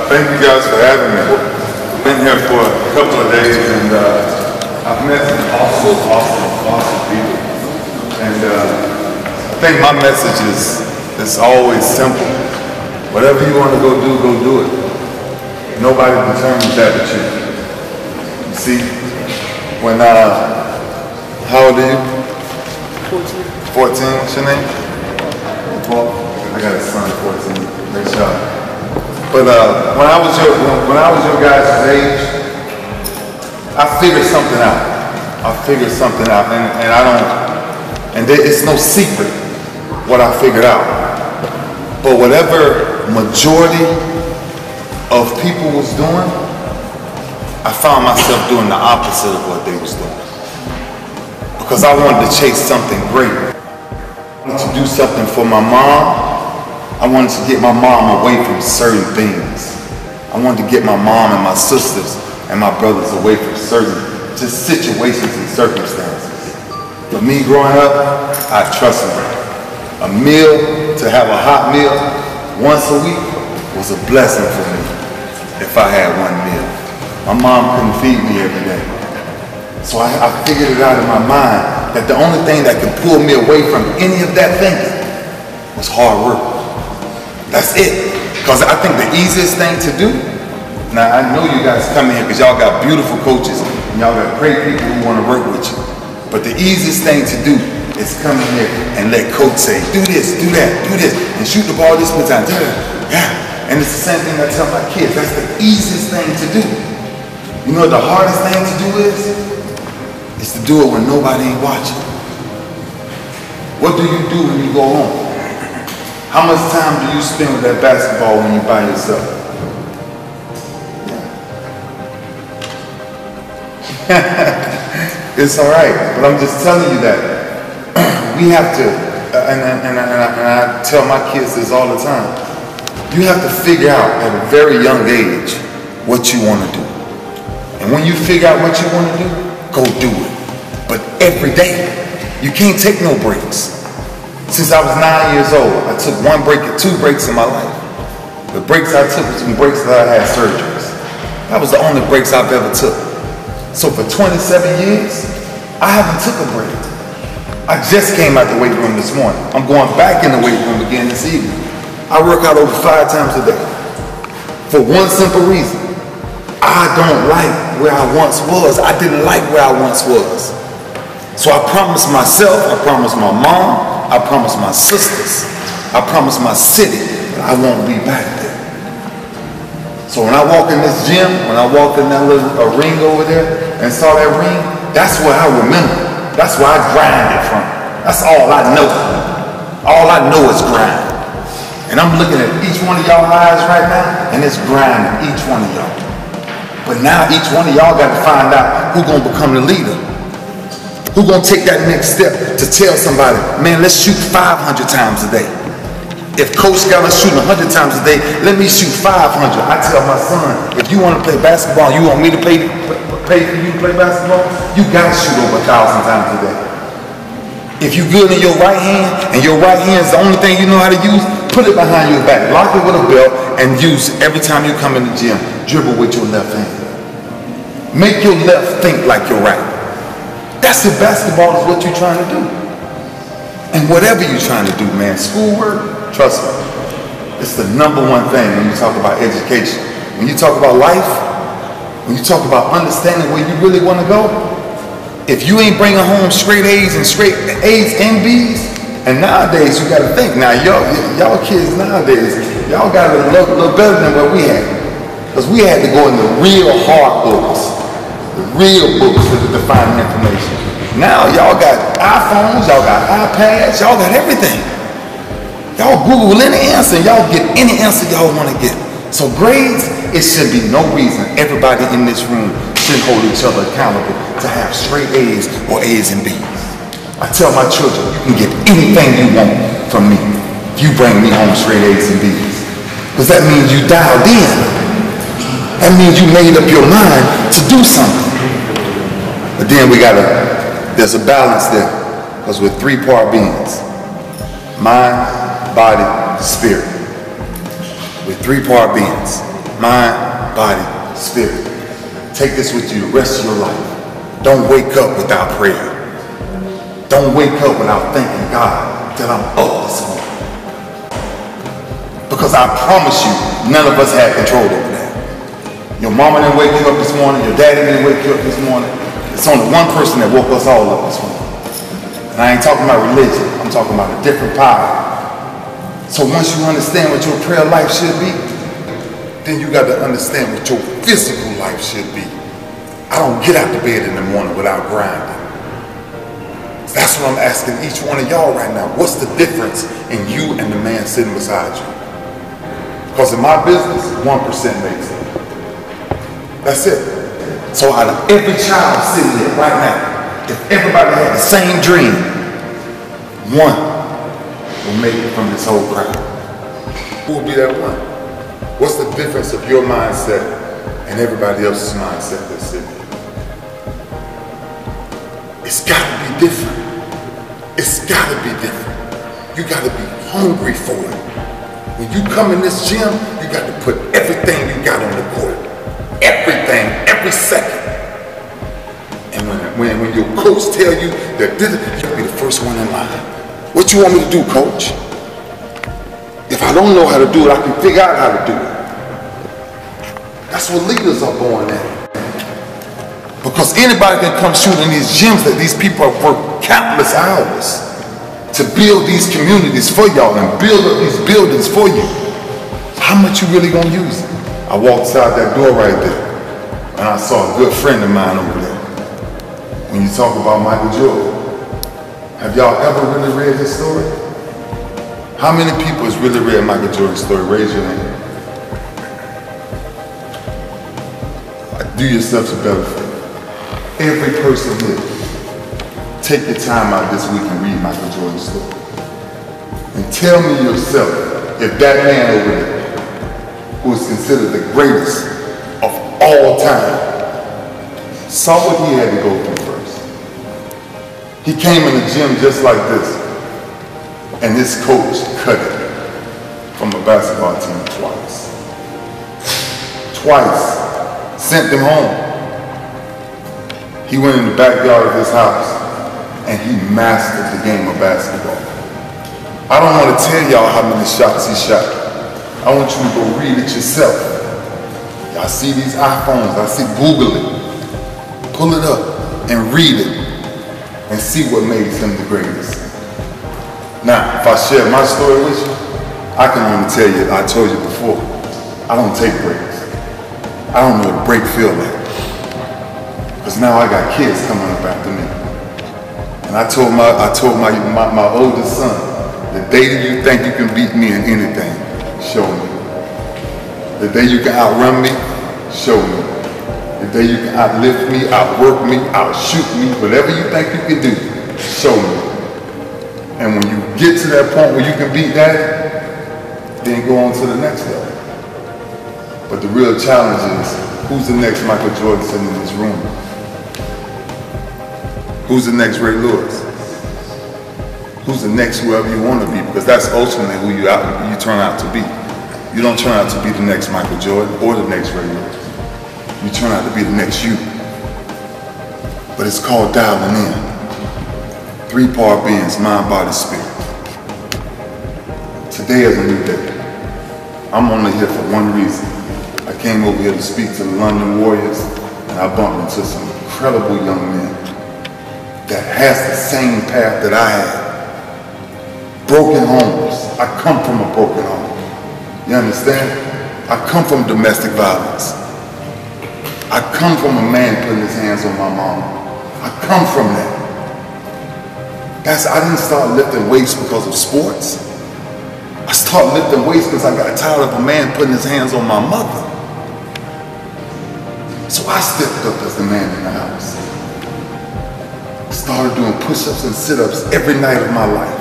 Thank you guys for having me. I've been here for a couple of days and I've met some awesome people. And I think my message is always simple. Whatever you want to go do it. Nobody determines that but you. You see, when, how old are you? 14. 14, what's your name? Well, I got a son, 14. Great job. But when I was your guys' age, I figured something out. And it's no secret what I figured out. But whatever majority of people was doing, I found myself doing the opposite of what they was doing. Because I wanted to chase something great. I wanted to do something for my mom. I wanted to get my mom away from certain things. I wanted to get my mom and my sisters and my brothers away from certain just situations and circumstances. For me growing up, I trusted them. A meal, to have a hot meal once a week was a blessing for me if I had one meal. My mom couldn't feed me every day. So I figured it out in my mind that the only thing that could pull me away from any of that thinking was hard work. That's it. Because I think the easiest thing to do, now I know you guys come in here because y'all got beautiful coaches and y'all got great people who want to work with you. But the easiest thing to do is come in here and let coach say, do this, do that, do this, and shoot the ball this many times. Yeah. And it's the same thing I tell my kids. That's the easiest thing to do. You know what the hardest thing to do is? It's to do it when nobody ain't watching. What do you do when you go home? How much time do you spend with that basketball when you're by yourself? Yeah. It's all right, but I'm just telling you that we have to, and I tell my kids this all the time, you have to figure out at a very young age what you want to do. And when you figure out what you want to do, go do it. But every day, you can't take no breaks. Since I was 9 years old, I took one break or two breaks in my life. The breaks I took was some breaks that I had surgeries. That was the only breaks I've ever took. So for 27 years, I haven't took a break. I just came out the weight room this morning. I'm going back in the weight room again this evening. I work out over 5 times a day. For one simple reason. I don't like where I once was. I didn't like where I once was. So I promised myself, I promised my mom, I promised my sisters, I promised my city that I won't be back there. So when I walk in this gym, when I walked in that little ring over there and saw that ring, that's what I remember. That's where I grinded from. That's all I know. All I know is grind. And I'm looking at each one of y'all eyes right now, and it's grinding, each one of y'all. But now each one of y'all got to find out who's going to become the leader. Who's going to take that next step to tell somebody, man, let's shoot 500 times a day. If coach got us shooting 100 times a day, let me shoot 500. I tell my son, if you want to play basketball, you want me to pay for you to play basketball, you got to shoot over 1,000 times a day. If you're good in your right hand, and your right hand is the only thing you know how to use, put it behind your back, lock it with a belt, and use every time you come in the gym, dribble with your left hand. Make your left think like your right. That's if basketball is what you're trying to do. And whatever you're trying to do, man, schoolwork, trust me, it's the number one thing when you talk about education. When you talk about life, when you talk about understanding where you really want to go, if you ain't bringing home straight A's and B's, and nowadays you got to think, now y'all kids nowadays, y'all got a little better than what we had. Because we had to go in the real hard books. The real books to find information. Now y'all got iPhones, y'all got iPads, y'all got everything. Y'all Google any answer and y'all get any answer y'all want to get. So grades, it should be no reason everybody in this room should hold each other accountable to have straight A's or A's and B's. I tell my children, you can get anything you want from me if you bring me home straight A's and B's. Because that means you dialed in. That means you made up your mind to do something. But then there's a balance there, because we're 3-part beings. Mind, body, spirit. We're 3-part beings. mind, body, spirit. Take this with you the rest of your life. Don't wake up without prayer. Don't wake up without thanking God that I'm up this morning. Because I promise you, none of us had control over that. Your mama didn't wake you up this morning, your daddy didn't wake you up this morning. It's only one person that woke us all up this morning. And I ain't talking about religion, I'm talking about a different power. So once you understand what your prayer life should be, then you got to understand what your physical life should be. I don't get out of bed in the morning without grinding. That's what I'm asking each one of y'all right now. What's the difference in you and the man sitting beside you? Because in my business, 1% makes it. That's it. So out of every child sitting there right now, if everybody had the same dream, one will make it from this whole crowd. Who will be that one? What's the difference of your mindset and everybody else's mindset that's sitting there? It's gotta be different. It's gotta be different. You gotta be hungry for it. When you come in this gym, you got to put everything you got on the court. Everything, every second. And when your coach tell you that this, you'll be the first one in line. What you want me to do, coach? If I don't know how to do it, I can figure out how to do it. That's what leaders are born at. Because anybody can come shoot in these gyms that these people have worked countless hours to build these communities for y'all and build up these buildings for you. How much you really gonna use it? I walked out that door right there and I saw a good friend of mine over there. When you talk about Michael Jordan, have y'all ever really read his story? How many people has really read Michael Jordan's story? Raise your hand. Do yourselves a better favor. Every person here, take your time out this week and read Michael Jordan's story. And tell me yourself if that man over there, who is considered the greatest of all time, saw what he had to go through first. He came in the gym just like this, and his coach cut it from a basketball team twice. Twice. Sent him home. He went in the backyard of his house and he mastered the game of basketball. I don't want to tell y'all how many shots he shot. I want you to go read it yourself. Y'all see these iPhones, I see Google it. Pull it up and read it and see what made him the greatest. Now, if I share my story with you, I can only tell you, I told you before, I don't take breaks. I don't know what a break feel like. Because now I got kids coming up after me. And I told my oldest son, the day that you think you can beat me in anything, show me. The day you can outrun me, show me. The day you can outlift me, outwork me, outshoot me, whatever you think you can do, show me. And when you get to that point where you can beat that, then go on to the next level. But the real challenge is, who's the next Michael Jordan sitting in this room? Who's the next Ray Lewis? Who's the next whoever you want to be? Because that's ultimately who you turn out to be. You don't turn out to be the next Michael Jordan or the next Ray Lewis. You turn out to be the next you. But it's called dialing in. 3-part beings, mind, body, spirit. Today is a new day. I'm only here for one reason. I came over here to speak to the London Warriors, and I bumped into some incredible young men that has the same path that I had. Broken homes. I come from a broken home. You understand? I come from domestic violence. I come from a man putting his hands on my mom. I come from that. I didn't start lifting weights because of sports. I started lifting weights because I got tired of a man putting his hands on my mother. So I stepped up as the man in the house. Started doing push-ups and sit-ups every night of my life.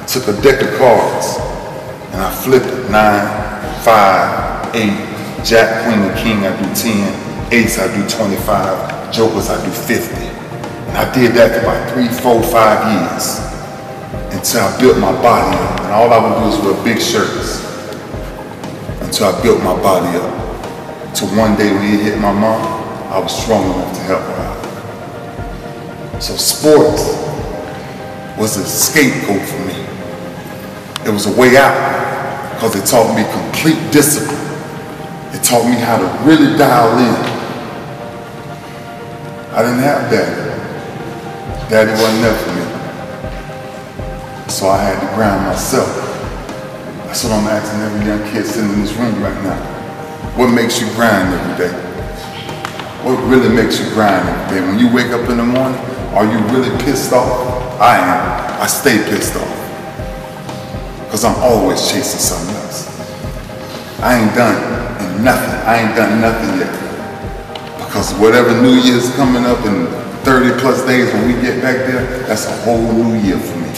I took a deck of cards and I flipped it. 9, 5, 8, Jack, Queen, and King, I do 10. Ace, I do 25. Jokers, I do 50. And I did that for about 3, 4, 5 years until I built my body up. And all I would do is wear big shirts until I built my body up. to one day when it hit my mom, I was strong enough to help her out. So sports was a scapegoat for me. It was a way out because it taught me complete discipline. It taught me how to really dial in. I didn't have daddy. Daddy wasn't there for me. So I had to grind myself. That's what I'm asking every young kid sitting in this room right now. What makes you grind every day? What really makes you grind every day? When you wake up in the morning, are you really pissed off? I am. I stay pissed off. Because I'm always chasing something else. I ain't done nothing. I ain't done nothing yet. Because whatever New Year's coming up in 30 plus days when we get back there, that's a whole new year for me.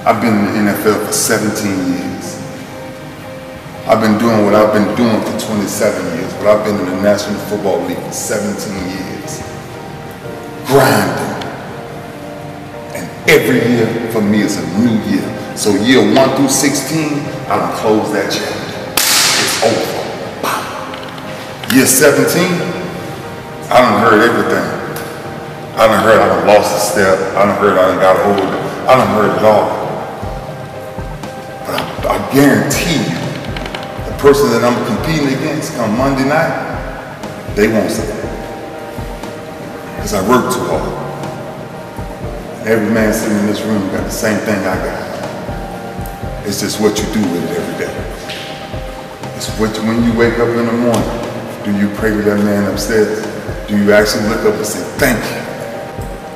I've been in the NFL for 17 years. I've been doing what I've been doing for 27 years, but I've been in the National Football League for 17 years. Grinding. And every year for me is a new year. So year 1 through 16, I done closed that chapter. It's over. Bam. Year 17, I done heard everything. I done heard I done lost a step. I done heard I done got older. I done heard it all. But I guarantee you, the person that I'm competing against come Monday night, they won't say that. Because I work too hard. And every man sitting in this room got the same thing I got. It's just what you do with it every day. It's when you wake up in the morning, do you pray to that man upstairs? Do you actually look up and say, thank you?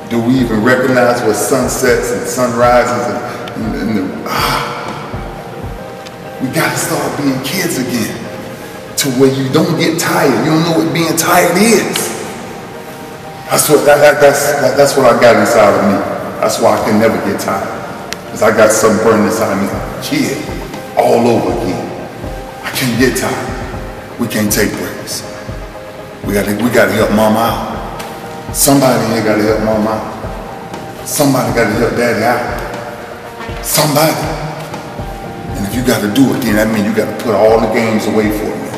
Do we even recognize what sunsets and sunrises we gotta start being kids again to where you don't get tired. You don't know what being tired is. That's what I got inside of me. That's why I can never get tired. Because I got something burning inside of me. Kid, all over again. I can't get tired. We can't take breaks. We gotta help mama out. Somebody here gotta help mama out. Somebody gotta help daddy out. Somebody. And if you gotta do it, then that means you gotta put all the games away for me.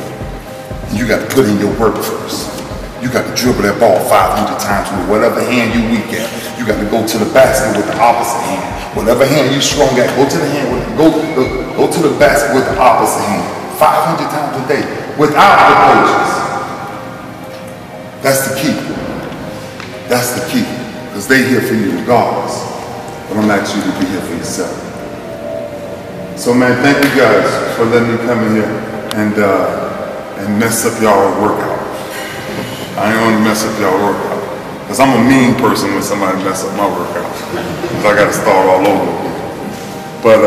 And you gotta put in your work first. You gotta dribble that ball 500 times with whatever hand you weak at. You gotta go to the basket with the opposite hand. Whatever hand you strong at, go to the hand with go to the basket with the opposite hand. 500 times a day without the coaches. That's the key. That's the key. Because they're here for you regardless. But I'm asking you to be here for yourself. So man, thank you guys for letting me come in here and mess up y'all workout. I ain't gonna mess up y'all workout. Because I'm a mean person when somebody mess up my workout. Because I gotta start all over again. But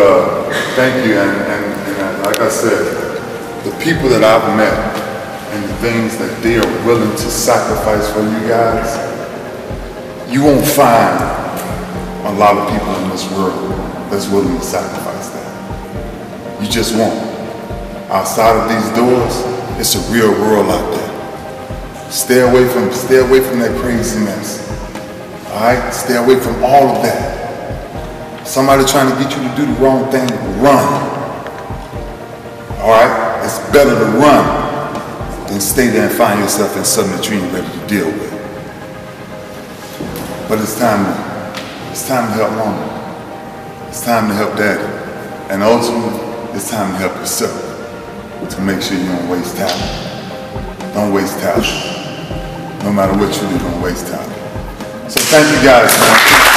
thank you, and like I said, the people that I've met and the things that they are willing to sacrifice for you guys, you won't find a lot of people in this world that's willing to sacrifice that. You just won't. Outside of these doors, it's a real world out there. Stay away from that craziness. All right? Stay away from all of that. Somebody trying to get you to do the wrong thing, run. All right? It's better to run than stay there and find yourself in something that you ain't ready to deal with. But it's time to help mama. It's time to help daddy. And ultimately, it's time to help yourself to make sure you don't waste talent. Don't waste talent. No matter what you do, don't waste talent. So thank you guys, man.